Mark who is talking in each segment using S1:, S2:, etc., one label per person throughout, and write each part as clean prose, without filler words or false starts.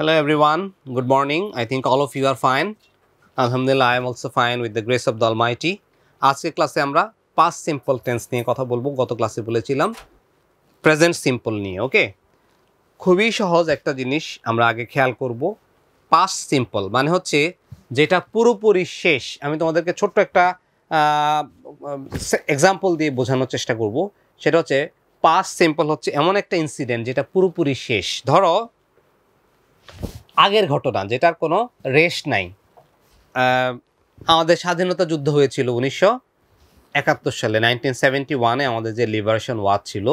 S1: Hello everyone, good morning. I think all of you are fine. Alhamdulillah, I am also fine with the grace of the Almighty. আজকের ক্লাসে আমরা past simple tense নিয়ে কথা বলবো। গত ক্লাসে বলেছিলাম present simple নিয়ে, ওকে? খুবই সহজ একটা জিনিস আমরা আগে খেয়াল করব। past simple মানে হচ্ছে যেটা পুরোপুরি শেষ। আমি তোমাদেরকে ছোট্ট একটা এক্সাম্পল দিয়ে বোঝানোর চেষ্টা করব। সেটা হচ্ছে past simple হচ্ছে এমন একটা ইনসিডেন্ট যেটা পুরোপুরি শেষ। ধরো আগের ঘটনা যেটার কোনো রেস্ট নাই। আমাদের স্বাধীনতা যুদ্ধ হয়েছিল 1971 সালে 1971-এ আমাদের যে লিবারেশন ওয়ার ছিল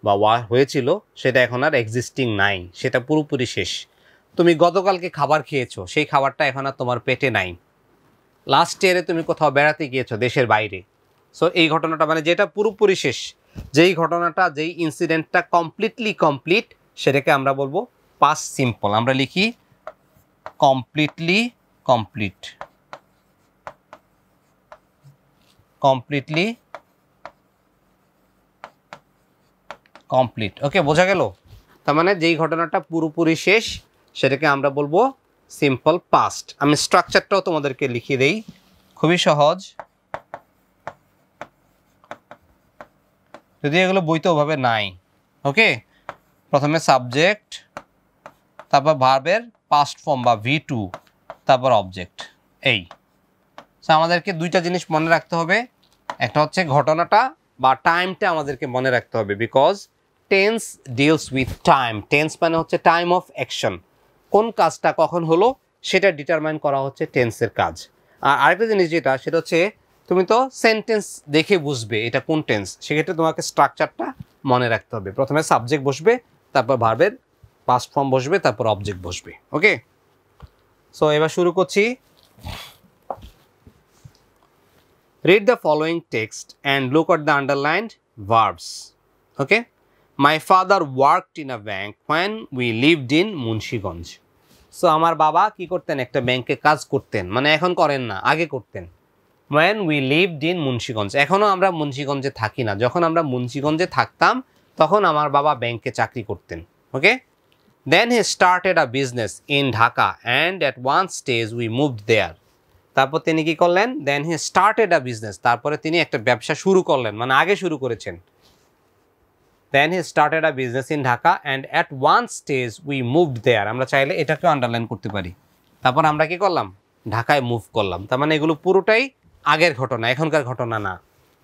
S1: বা ওয়ার হয়েছিল সেটা এখন আর এক্সিস্টিং নাই, সেটা পুরোপুরি শেষ। তুমি গতকালকে খাবার খেয়েছো, সেই খাবারটা এখন আর তোমার পেটে নাই। লাস্ট ইয়ারে তুমি কোথাও বেড়াতে গিয়েছো দেশের বাইরে। সো এই ঘটনাটা মানে যেটা পুরোপুরি শেষ, যেই ঘটনাটা যেই ইনসিডেন্টটা কমপ্লিটলি কমপ্লিট, সেটাকে আমরা বলবো পাস্ট সিম্পল। আমরা লিখি কমপ্লিটলি কমপ্লিট, কমপ্লিটলি কমপ্লিট। ওকে, বোঝা গেল? তার মানে যেই ঘটনাটা পুরোপুরি শেষ সেটাকে আমরা বলবো সিম্পল পাস্ট। আমি স্ট্রাকচারটাও তোমাদেরকে লিখিয়ে দেই, খুবই সহজ, যদি এগুলো বইতে ওভাবে নাই। ওকে, প্রথমে সাবজেক্ট, তারপর ভার্বের পাস্ট ফর্ম বা V2, তারপর অবজেক্ট। এই আমাদেরকে দুইটা জিনিস মনে রাখতে হবে। একটা হচ্ছে ঘটনাটা বা টাইমটা আমাদেরকে মনে রাখতে হবে, because tense deals with time. Tense মানে হচ্ছে টাইম অফ অ্যাকশন, কোন কাজটা কখন হলো সেটা ডিটারমাইন করা হচ্ছে টেন্সের কাজ। আর আরেকটা জিনিস যেটা, সেটা হচ্ছে তুমি তো সেন্টেন্স দেখে বুঝবে এটা কোন টেন্স, সেক্ষেত্রে তোমাকে স্ট্রাকচারটা মনে রাখতে হবে। প্রথমে সাবজেক্ট বসবে, তারপর ভার্বের পাস্ট ফর্ম বসবে, তারপর অবজেক্ট বসবে। ওকে, সো এবার শুরু করছি। Read the following text and look at the underlined verbs. Okay, my father worked in a bank when we lived in Munshigঞ্জ। সো আমার বাবা কি করতেন? একটা ব্যাংকে কাজ করতেন, মানে এখন করেন না, আগে করতেন। when we lived in Munshiganj, এখনো আমরা মুন্সিগঞ্জে থাকি না, যখন আমরা মুন্সিগঞ্জে থাকতাম তখন আমার বাবা ব্যাংকে চাকরি করতেন। ওকে, then he started a business in Dhaka and at one stage we moved there. তারপর তিনি কি করলেন? দেন হি স্টার্টেড আ বিজনেস, তারপরে তিনি একটা ব্যবসা শুরু করলেন, মানে আগে শুরু করেছেন। Then he started a business in Dhaka and at one stage we moved there. আমরা চাইলে এটাকে আন্ডারলাইন করতে পারি। তারপর আমরা কি করলাম? ঢাকায় মুভ করলাম। তার মানে এগুলো পুরোটাই আগের ঘটনা, এখনকার ঘটনা না,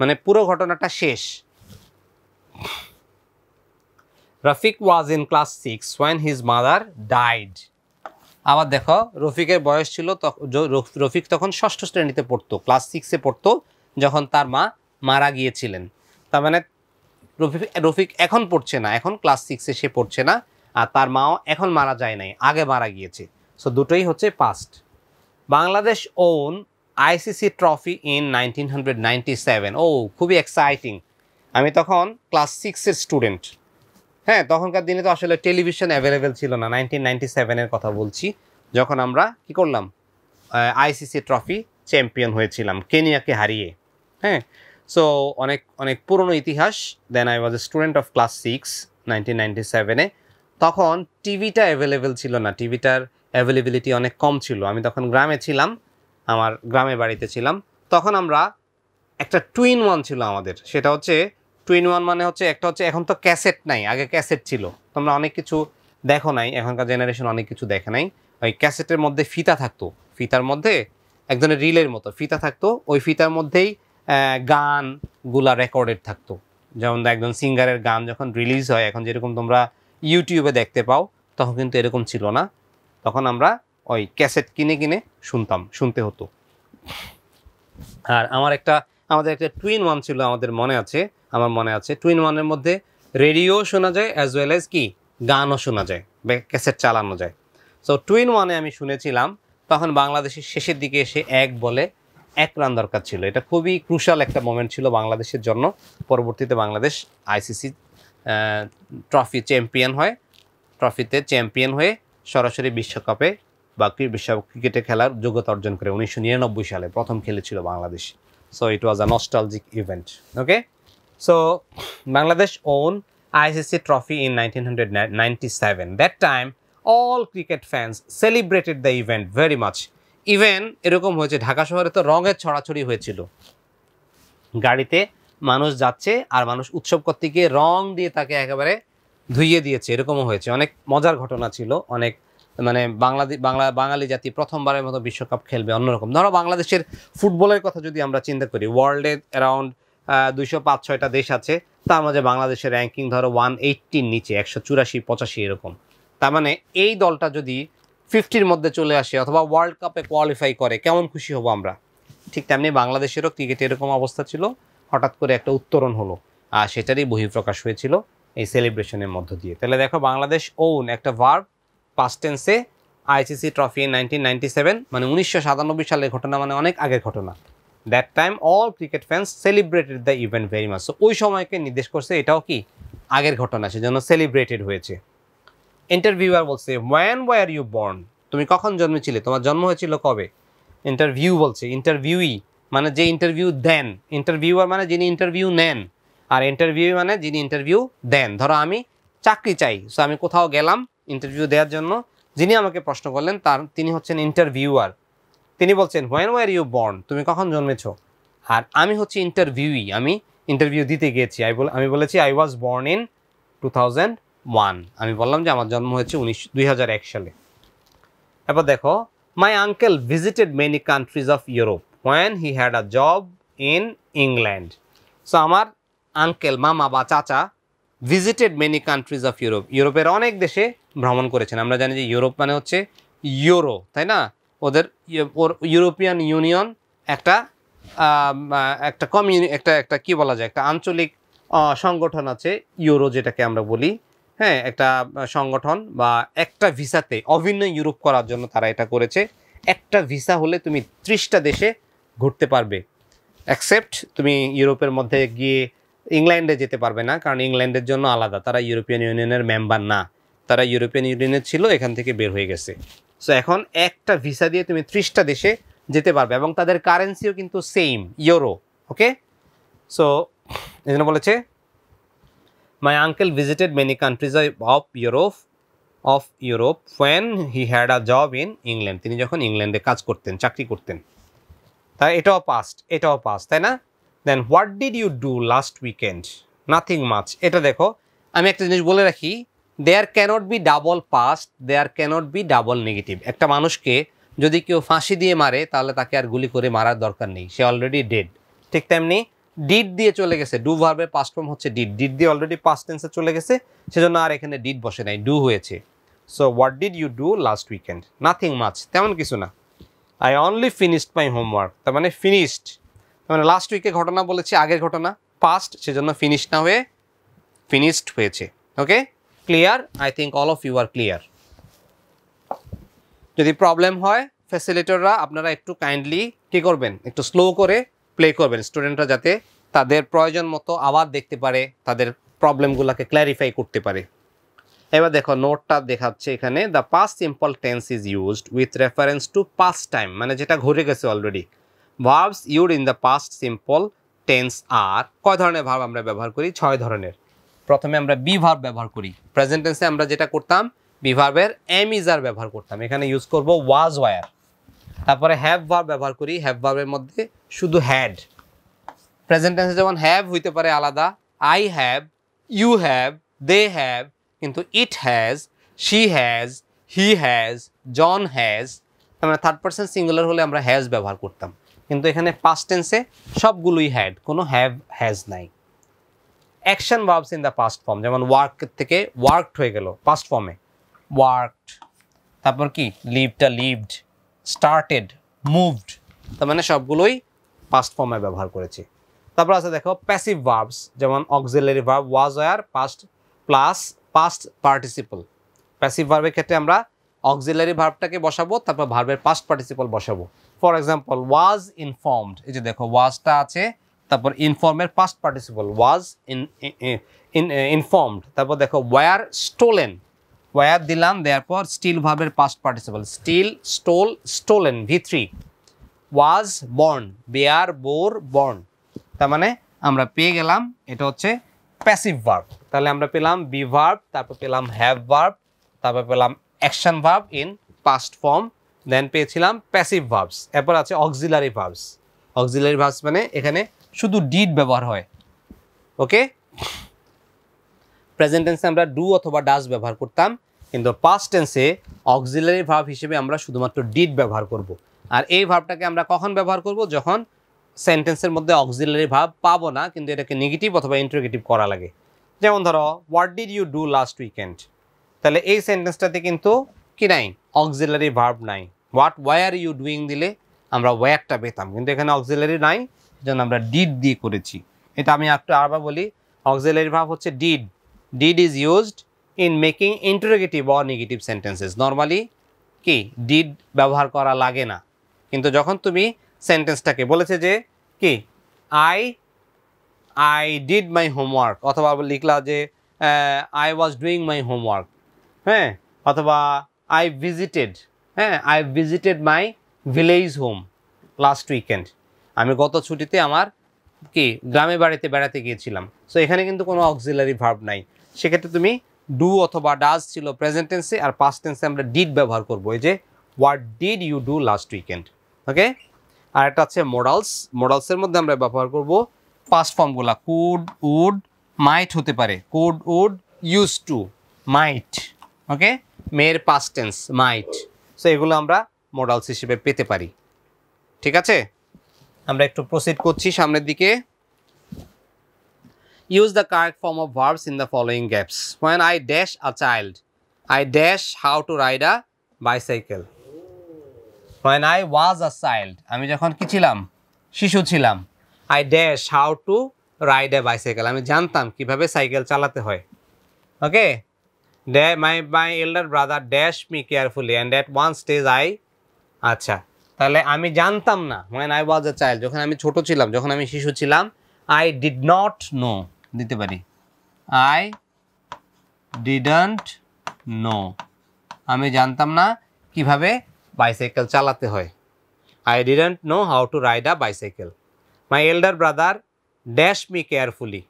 S1: মানে পুরো ঘটনাটা শেষ। Rafiq was in class 6 when his mother died. আবার দেখো, রফিকের বয়স ছিল, রফিক তখন 6ষ্ঠ শ্রেণীতে পড়তো, ক্লাস 6-এ পড়তো যখন তার মা মারা গিয়েছিলেন। তার মানে রফিক এখন পড়ছে না, এখন ক্লাস 6-এ সে পড়ছে না, আর তার মাও এখন মারা যায় নাই, আগে মারা গিয়েছে। সো দুটোই হচ্ছে past. Bangladesh won ICC trophy in 1997। ও, খুবই এক্সাইটিং। আমি তখন ক্লাস 6-এর স্টুডেন্ট। হ্যাঁ, তখনকার দিনে তো আসলে টেলিভিশন অ্যাভেলেবেল ছিল না। 1997-এর কথা বলছি, যখন আমরা কি করলাম? আইসিসি ট্রফি চ্যাম্পিয়ন হয়েছিলাম কেনিয়াকে হারিয়ে। হ্যাঁ, সো অনেক অনেক পুরনো ইতিহাস। Then I was a student of class 6 1997-এ। তখন টিভিটা অ্যাভেলেবেল ছিল না, টিভিটার অ্যাভেলেবিলিটি অনেক কম ছিল। আমি তখন গ্রামে ছিলাম, আমার গ্রামের বাড়িতে ছিলাম। তখন আমরা একটা টুইন ওয়ান ছিল আমাদের, সেটা হচ্ছে টুইন ওয়ান মানে হচ্ছে একটা হচ্ছে, এখন তো ক্যাসেট নাই, আগে ক্যাসেট ছিল। তোমরা অনেক কিছু দেখো নাই, এখনকার জেনারেশন অনেক কিছু দেখে নাই। ওই ক্যাসেটের মধ্যে ফিতা থাকতো, ফিতার মধ্যে এক ধরনের রিলের মতো ফিতা থাকতো, ওই ফিতার মধ্যেই গানগুলা রেকর্ডেড থাকতো। যেমন একজন সিঙ্গারের গান যখন রিলিজ হয়, এখন যেরকম তোমরা ইউটিউবে দেখতে পাও, তখন কিন্তু এরকম ছিল না। তখন আমরা ওই ক্যাসেট কিনে কিনে শুনতে হতো। আর আমাদের একটা টুইন ওয়ান ছিল, আমার মনে আছে টুইন ওয়ানের মধ্যে রেডিও শোনা যায় অ্যাজ ওয়েল অ্যাজ কি গানও শোনা যায়, ক্যাসেট চালানো যায়। সো টুইন ওয়ানে আমি শুনেছিলাম, তখন বাংলাদেশের শেষের দিকে এসে 1 বলে 1 রান দরকার ছিল। এটা খুবই ক্রুশাল একটা মোমেন্ট ছিল বাংলাদেশের জন্য। পরবর্তীতে বাংলাদেশ আইসিসি ট্রফিতে চ্যাম্পিয়ন হয়ে সরাসরি বিশ্বকাপে বা বিশ্ব ক্রিকেটে খেলার যোগ্যতা অর্জন করে 1999 সালে প্রথম খেলেছিল Bangladesh. So it was a nostalgic event. Okay, so Bangladesh won ICC trophy in 1997. That time all cricket fans celebrated the event very much. Even এরকম হয়েছে ঢাকা শহরে তো রঙের ছড়াছড়ি হয়েছিল, গাড়িতে মানুষ যাচ্ছে আর মানুষ উৎসব করতে গিয়ে রং দিয়ে তাকে একেবারে ধুইয়ে দিয়েছে, এরকমও হয়েছে। অনেক মজার ঘটনা ছিল, অনেক মানে বাঙালি জাতি প্রথমবারের মতো বিশ্বকাপ খেলবে অন্যরকম। ধরো বাংলাদেশের ফুটবলের কথা যদি আমরা চিন্তা করি, ওয়ার্ল্ডে অ্যারাউন্ড 205-6টা দেশ আছে, তার মাঝে বাংলাদেশের র্যাঙ্কিং ধরো 180-র নিচে, 184-85 এরকম। তার মানে এই দলটা যদি 50-র মধ্যে চলে আসে অথবা ওয়ার্ল্ড কাপে কোয়ালিফাই করে, কেমন খুশি হব আমরা। ঠিক তেমনি বাংলাদেশেরও ক্রিকেটে এরকম অবস্থা ছিল, হঠাৎ করে একটা উত্তরণ হলো, আর সেটারই বহিঃপ্রকাশ হয়েছিল এই সেলিব্রেশনের মধ্য দিয়ে। তাহলে দেখো বাংলাদেশ ওন একটা ভার্ব পাস্ট টেন্সে আইসিসি ট্রফি 1997, মানে 1997 সালের ঘটনা, মানে অনেক আগের ঘটনা। That time all cricket fans celebrated the event very much. So ওই সময়কে নির্দেশ করছে, এটাও কি আগের ঘটনা, সেজন্য সেলিব্রেটেড হয়েছে। ইন্টারভিউয়ার বলছে ওয়েন ওয়ার ইউ বর্ন, তুমি কখন জন্মেছিলে, তোমার জন্ম হয়েছিল কবে। ইন্টারভিউ বলছে, ইন্টারভিউই মানে যে ইন্টারভিউ দেন, ইন্টারভিউয়ার মানে যিনি ইন্টারভিউ নেন, আর ইন্টারভিউ মানে যিনি ইন্টারভিউ দেন। ধরো আমি চাকরি চাই, সো আমি কোথাও গেলাম ইন্টারভিউ দেওয়ার জন্য, যিনি আমাকে প্রশ্ন করলেন তিনি হচ্ছেন ইন্টারভিউয়ার। তিনি বলছেন হোয়েন ওয়ার ইউ বর্ন, তুমি কখন জন্মেছো। আর আমি হচ্ছি ইন্টারভিউই, আমি ইন্টারভিউ দিতে গিয়েছি, আমি বলেছি আই ওয়াজ বর্ন ইন 2001, আমি বললাম যে আমার জন্ম হয়েছে 2001 সালে। এবার দেখো মাই uncle visited many countries of Europe when he had a job in England. So আমার আঙ্কেল, মামা বা চাচা visited many countries of Europe, ইউরোপের অনেক দেশে ভ্রমণ করেছেন। আমরা জানি যে ইউরোপ মানে হচ্ছে ইউরো, তাই না, ওদের ইউরোপিয়ান ইউনিয়ন একটা একটা কি বলা যায়, একটা আঞ্চলিক সংগঠন আছে ইউরো যেটাকে আমরা বলি, হ্যাঁ, একটা সংগঠন বা একটা ভিসাতে অভিন্ন ইউরোপ করার জন্য তারা এটা করেছে। একটা ভিসা হলে তুমি 30টা দেশে ঘুরতে পারবে, অ্যাকসেপ্ট তুমি ইউরোপের মধ্যে গিয়ে ইংল্যান্ডে যেতে পারবে না, কারণ ইংল্যান্ডের জন্য আলাদা, তারা ইউরোপিয়ান ইউনিয়নের মেম্বার না, তারা ইউরোপিয়ান ইউনিয়নের ছিল, এখান থেকে বের হয়ে গেছে। সো এখন একটা ভিসা দিয়ে তুমি 30টা দেশে যেতে পারবে, এবং তাদের কারেন্সিও কিন্তু সেম, ইউরো। ওকে, সো এই জন্য বলেছে my uncle visited many countries of Europe when he had a job in England, তিনি যখন ইংল্যান্ডে কাজ করতেন, চাকরি করতেন। তাই এটাও পাস্ট, তাই না। Then what did you do last weekend, nothing much. এটা দেখো আমি একটা জিনিস বলে রাখি, there cannot be double past, there cannot be double negative. একটা মানুষকে যদি কেউ ফাঁসি দিয়ে মারে তাহলে তাকে আর গুলি করে মারার দরকার নেই, সে অলরেডি ডেড। ঠিক তেমনি ডিড দিয়ে চলে গেছে, ডু ভার্বের পাস্ট ফর্ম হচ্ছে ডিড, ডিড দিয়ে অলরেডি পাস্ট টেন্সে চলে গেছে, সেজন্য আর এখানে ডিড বসে নাই, ডু হয়েছে। So what did you do last weekend, nothing much, তেমন কিছু না। I only finished my homework, তার মানে ফিনিশড, মানে লাস্ট উইকে ঘটনা বলেছি, আগের ঘটনা পাস্ট, সেজন্য ফিনিশ না হয়ে ফিনিশড হয়েছে। Okay, clear? I think all of you are clear. যদি প্রবলেম হয় ফ্যাসিলিটেটররা আপনারা একটু কাইন্ডলি কী করবেন, একটু স্লো করে প্লে করবেন, স্টুডেন্টরা যাতে তাদের প্রয়োজন মতো আবার দেখতে পারে, তাদের প্রবলেমগুলোকে ক্ল্যারিফাই করতে পারে। এবার দেখো নোটটা দেখাচ্ছে এখানে, the past simple tense is used with reference to past time, মানে যেটা ঘটে গেছে already. Verbs used in the past simple tense are, কয় ধরনের ভার্ব আমরা ব্যবহার করি? 6 ধরনের। প্রথমে আমরা বি ভার্ব ব্যবহার করি, প্রেজেন্ট টেন্সে আমরা যেটা করতাম বি ভার্বের এম ইজ আর ব্যবহার করতাম, এখানে ইউজ করব ওয়াজ ওয়ার। তারপরে হ্যাভ ভার্ব ব্যবহার করি, হ্যাভ ভার্বের মধ্যে শুধু হ্যাড। প্রেজেন্ট টেন্সে যেমন হ্যাভ হইতে পারে আলাদা, I have, you have, they have, কিন্তু it has, she has, he has, John has, মানে থার্ড পারসন সিঙ্গুলার হলে আমরা হ্যাজ ব্যবহার করতাম, কিন্তু এখানে পাস্ট টেন্সে সবগুলোই হ্যাড, কোনো হ্যাভ হ্যাজ নাই। Action verbs in the past form, যেমন ওয়ার্ক থেকে ওয়ার্কড হয়ে গেল পাস্ট ফর্মে, ওয়ার্কড। তারপর কি লিভটা লিভড, স্টার্টেড, মুভড, তার মানে সবগুলোই পাস্ট ফর্মে ব্যবহার করেছি। তারপর আছে দেখো প্যাসিভ ভার্বস, যেমন auxiliary verb was were past plus past participle. Passive ভার্বের ক্ষেত্রে আমরা অক্সিলারি ভার্বটাকে বসাবো, তারপর ভার্বের পাস্ট পার্টিসিপল বসাবো। ফর এক্সাম্পল ওয়াজ ইনফর্মড, এই যে দেখো ওয়াজটা আছে, তারপর ইনফর্মের পাস্ট পার্টিসিপল ওয়াজ ইনফর্মড। তারপর দেখো ওয়ার স্টোলেন, ওয়ার দিলাম, দেওয়ার পর স্টিল ভার্বের past participle, steal, stole, stolen, V3। Was born, bear, bore, born, তার মানে আমরা পেয়ে গেলাম এটা হচ্ছে প্যাসিভ ভার্ব। তাহলে আমরা পেলাম বি ভার্ব, তারপর পেলাম হ্যাভ ভার্ব, তারপর পেলাম action verb in past form, then পেয়েছিলাম প্যাসিভ ভার্বস, এরপর আছে অক্সিলারি ভার্বস। অক্সিলারি ভার্বস মানে এখানে শুধু ডিড ব্যবহার হয়। ওকে, প্রেজেন্ট টেন্সে আমরা ডু অথবা ডাজ ব্যবহার করতাম, কিন্তু পাস্ট টেন্সে অক্সিলারি ভার্ব হিসেবে আমরা শুধুমাত্র ডিড ব্যবহার করব। আর এই ভার্বটাকে আমরা কখন ব্যবহার করব? যখন সেন্টেন্সের মধ্যে অক্সিলারি ভার্ব পাবো না, কিন্তু এটাকে নেগেটিভ অথবা ইন্টারোগেটিভ করা লাগে। যেমন ধরো, what did you do last weekend, তাহলে এই সেন্টেন্সটাতে কিন্তু কি নাই? অক্সিলারি ভার্ব নাই। হোয়াট ওয়ার ইউ ডুইং দিলে আমরা ওয়ারটা পেতাম, কিন্তু এখানে অক্সিলারি নাই, সেজন্য আমরা ডিড দিয়ে করেছি। এটা আমি একটু আবার বলি, অক্সিলারি ভার্ব হচ্ছে did. Did is used in making interrogative or negative sentences. Normally কি ডিড ব্যবহার করা লাগে না, কিন্তু যখন তুমি সেন্টেন্সটাকে বলেছে যে কি আই ডিড মাই হোমওয়ার্ক, অথবা লিখলা যে I was doing my homework, হ্যাঁ, অথবা I visited my village home last weekend, আমি গত ছুটিতে আমার কি গ্রামে বাড়িতে বেড়াতে গিয়েছিলাম। সো এখানে কিন্তু কোনো অক্সিলারি ভার্ব নাই, সেক্ষেত্রে তুমি ডু অথবা ডাজ ছিল প্রেজেন্ট টেন্সে, আর পাস্ট টেন্সে আমরা ডিড ব্যবহার করবো, এই যে what did you do last weekend. Okay, আর একটা আছে মোডালস। মোডালসের মধ্যে আমরা ব্যবহার করব পাস্ট ফর্মগুলা। কুড, উড, মাইট হতে পারে। Could, would, use to, might. Okay, মেয়ের পাস্ট টেন্স মাইট। সো এগুলো আমরা মোডালস হিসেবে পেতে পারি। ঠিক আছে, আমরা একটু প্রসিড করছি সামনের দিকে। Use the correct form of verbs in the following gaps. When I dash a child, I dash how to ride a bicycle. When I was a child, আমি যখন কি ছিলাম? শিশু ছিলাম। I dash how to ride a bicycle. আমি জানতাম কিভাবে cycle চালাতে হয়। Okay? My elder brother dashed me carefully and at one stage আচ্ছা, তাহলে আমি জানতাম না। When I was a child, যখন আমি ছোট ছিলাম, যখন আমি শিশু ছিলাম, I did not know দিতে পারি। I didn't know, আমি জানতাম না কিভাবে বাইসাইকেল চালাতে হয়। I didn't know how to ride a bicycle. My elder brother dashed me carefully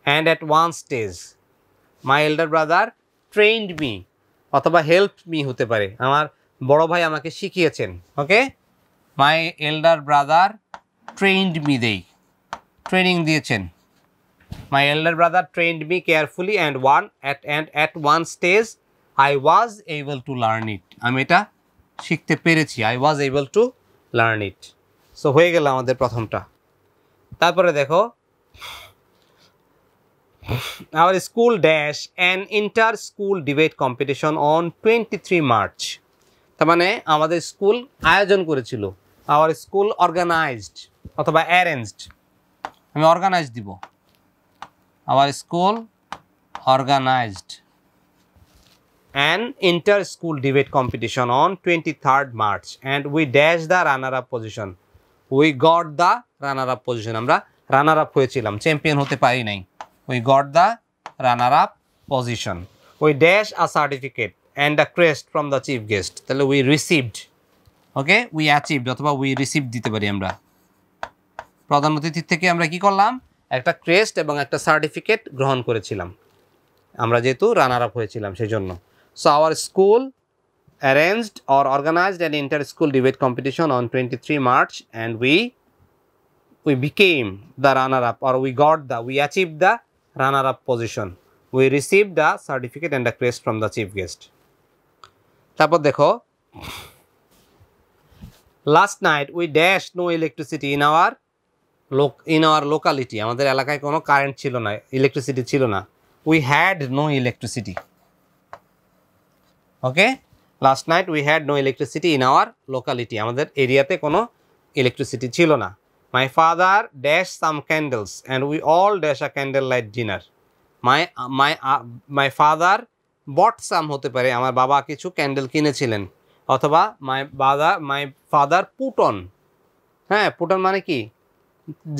S1: and at one stage, my elder brother trained me অথবা helped me হতে পারে, আমার বড় ভাই আমাকে শিখিয়েছেন। ওকে, my elder brother trained me, training দিয়েছেন। My elder brother trained me carefully and at one stage I was able to learn it. আমি এটা শিখতে পেরেছি। I was able to learn it. So হয়ে গেল আমাদের প্রথমটা। তারপরে দেখো, our school dash an inter-school debate competition on 23 March. তার মানে আমাদের স্কুল আয়োজন করেছিল। Our school organized অথবা arranged, আমি organized দিব। Our school organized an inter-school debate competition on 23rd March and we dashed the runner-up position. We got the runner-up position. আমরা runner-up হয়েছিলাম, চ্যাম্পিয়ন হতে পারি নাই। We got the runner-up position. We dashed a certificate and a crest from the chief guest. তাহলে we received. Okay, we achieved অথবা we received দিতে পারি আমরা। প্রধান অতিথি থেকে আমরা কি করলাম? একটা ক্রেস্ট এবং একটা সার্টিফিকেট গ্রহণ করেছিলাম, আমরা যেহেতু রানার আপ হয়েছিলাম সেই জন্য। So our school arranged or organized an inter-school debate competition on 23 March and we became the runner-up, or we achieved the runner-up position. We received the certificate and a crest from the chief guest. তারপর দেখো, last night we dashed no electricity in our locality. আমাদের এলাকায় কোনো current ছিল না, electricity ছিল না। We had no electricity. Okay, last night we had no electricity in our locality. আমাদের এরিয়াতে কোনো ইলেকট্রিসিটি ছিল না। My father dashed some candles and we all dashed a candlelight dinner. My father bought some হতে পারে, আমার বাবা কিছু ক্যান্ডেল কিনেছিলেন, অথবা my father put on, হ্যাঁ, put on মানে কি?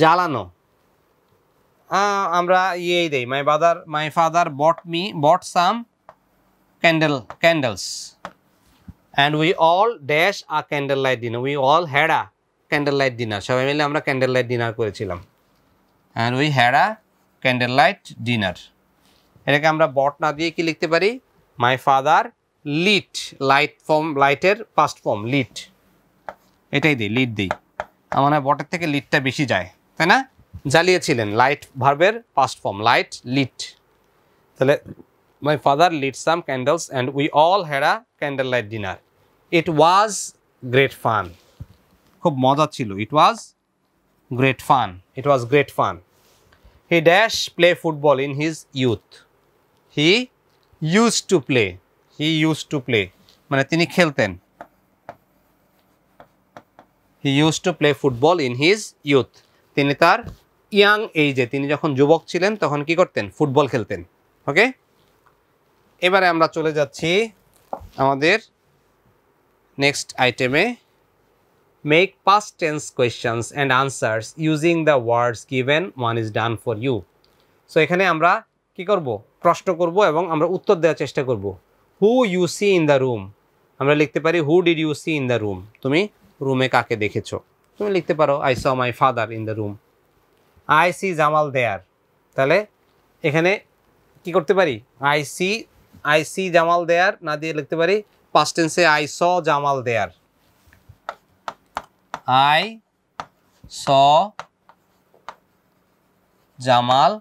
S1: জ্বালানো। আমরা ইয়েই দেই, my father bought some candles and we all dash a candlelight dinner. We all had a candlelight dinner. সবাই মিলে আমরা candlelight dinner করেছিলাম। and we had a candlelight dinner. এটাকে আমরা bought না দিয়ে কি লিখতে পারি? My father lit, light form, লাইটের পাস্ট ফর্ম লিট, এটাই দিই, লিট দিই। আমার বটের থেকে লিটটা বেশি যায়, তাই না? জ্বালিয়েছিলেন, লাইট ভার্বের পাস্ট ফর্ম, লাইট লিট। তাহলে my father lit some candles and we all had a candle light dinner. It was great fun, খুব মজা ছিল। It was great fun, it was great fun. He dash play football in his youth, he use to play, he use to play মানে তিনি খেলতেন। He use to play football in his youth, তিনি তার young এইজে, তিনি যখন যুবক ছিলেন তখন কি করতেন? ফুটবল খেলতেন। ওকে, এবারে আমরা চলে যাচ্ছি আমাদের নেক্সট আইটেমে। Make past tense questions and answers using the words given, one is done for you. So এখানে আমরা কি করব? প্রশ্ন করব এবং আমরা উত্তর দেওয়ার চেষ্টা করব। Who you see in the room, আমরা লিখতে পারি who did you see in the room, তুমি রুমে কাকে দেখেছো? তুমি লিখতে পারো I saw my father in the room. I see Jamal there, তাহলে এখানে কি করতে পারি? আই সি জামাল দেয়ার না দিয়ে লিখতে পারি পাস্ট টেন্সে I saw Jamal there, I saw Jamal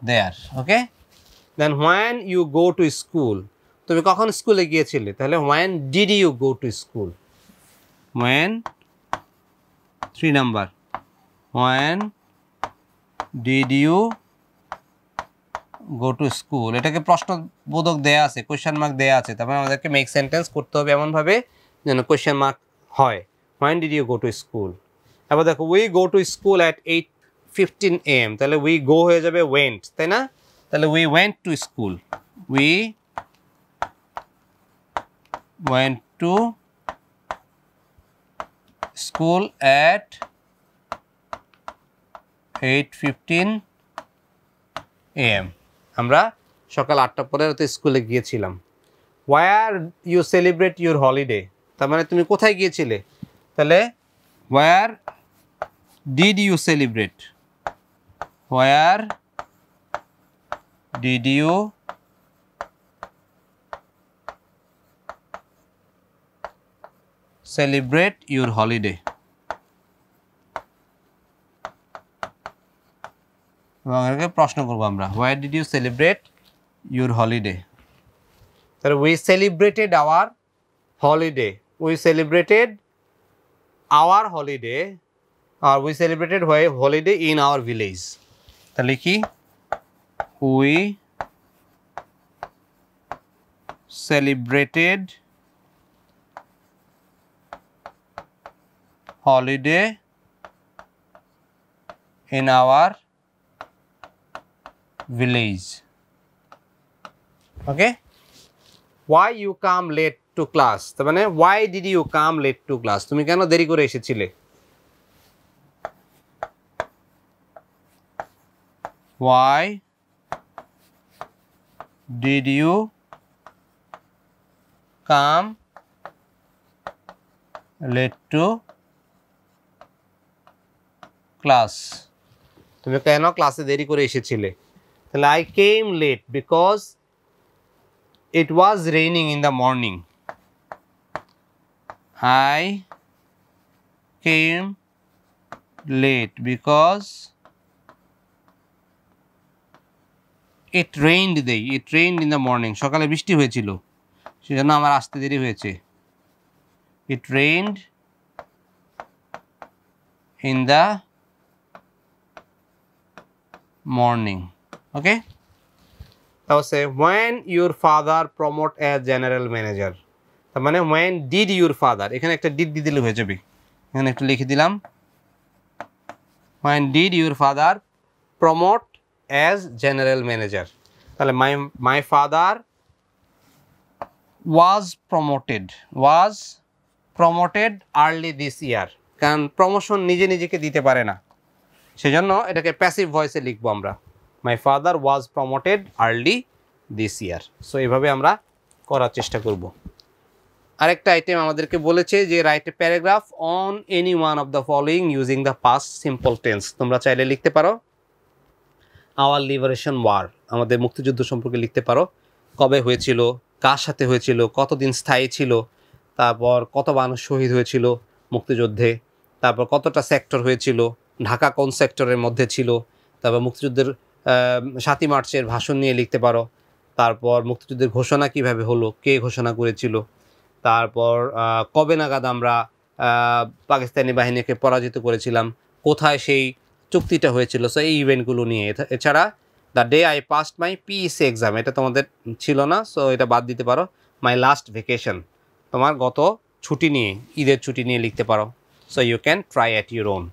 S1: there. Okay, then when you go to school, তুমি কখন স্কুলে গিয়েছিলে? তাহলে when did you go to school, when 3 number, when did you go to school. এটাকে প্রশ্নবোধক দেয়া আছে, কোয়েশ্চেন মার্ক দেয়া আছে, তারপরে আমাদেরকে মেক সেন্টেন্স করতে হবে এমনভাবে যেন কোয়েশ্চেন মার্ক হয়। When did you go to school. এবার দেখো we go to school at 8:15 AM, তাহলে উই গো হয়ে যাবে ওয়েন্ট, তাই না? তাহলে we went to school, we went to school at 8:15 AM, আমরা সকাল 8:15 স্কুলে গিয়েছিলাম। Where you celebrate your holiday, তার মানে তুমি কোথায় গিয়েছিলে? তাহলে where did you celebrate, where did you celebrate your holiday. এবং এটাকে প্রশ্ন করবো আমরা, where did you celebrate your holiday. তাহলে we celebrated our holiday, we celebrated our holiday, আর we celebrated holiday in our village. তাহলে কি? We celebrated holiday in our village. Okay, why you come late to class, তার মানে why did you come late to class, তুমি কেন দেরি করে এসেছিলে? why did you come late to class, তুমি কেন ক্লাসে দেরি করে এসেছিলে? তাহলে I came late because it was raining in the morning, I came late because it rained day, it rained in the morning, সকালে বৃষ্টি হয়েছিল সেজন্য আমার আসতে দেরি হয়েছে। It rained in the morning. Okay, তাহলে say when your father promote as general manager, তার মানে when did your father, এখানে একটা did দিয়ে দিলে হয়ে যাবে, এখানে একটু লিখে দিলাম when did your father promote as general manager। তাহলে my father was promoted early this year, কারণ প্রমোশন নিজে নিজেকে দিতে পারে না, সেজন্য এটাকে প্যাসিভ ভয়েসে লিখবো আমরা, my father was promoted early this year. So এইভাবে আমরা করার চেষ্টা করব। আরেকটা আইটেম আমাদেরকে বলেছে যে write a paragraph on any one of the following using the past simple tense. তোমরা চাইলে লিখতে পারো আওয়ার লিবারেশন ওয়ার, আমাদের মুক্তিযুদ্ধ সম্পর্কে লিখতে পারো, কবে হয়েছিল, কার সাথে হয়েছিল, কতদিন স্থায়ী ছিল, তারপর কত মানুষ শহীদ হয়েছিল মুক্তিযুদ্ধে, তারপর কতটা সেক্টর হয়েছিল, ঢাকা কোন সেক্টরের মধ্যে ছিল, তারপর মুক্তিযুদ্ধের 7ই মার্চের ভাষণ নিয়ে লিখতে পারো, তারপর মুক্তিযুদ্ধের ঘোষণা কিভাবে হলো, কে ঘোষণা করেছিল, তারপর কবে নাগাদ আমরা পাকিস্তানি বাহিনীকে পরাজিত করেছিলাম, কোথায় সেই চুক্তিটা হয়েছিল। সো এই ইভেন্টগুলো নিয়ে এছাড়া the day I past my PSC exam, এটা তোমাদের ছিল না, সো এটা বাদ দিতে পারো। মাই লাস্ট ভেকেশন, তোমার গত ছুটি নিয়ে, ঈদের ছুটি নিয়ে লিখতে পারো। So you can try at your own.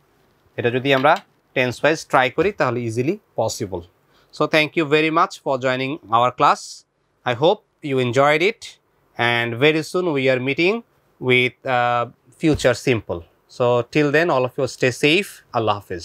S1: এটা যদি আমরা টেন্স ওয়াইজ ট্রাই করি তাহলে easily possible. So thank you very much for joining our class. I hope you enjoyed it, and very soon we are meeting with Future Simple. So till then, all of you stay safe. Allah Hafiz.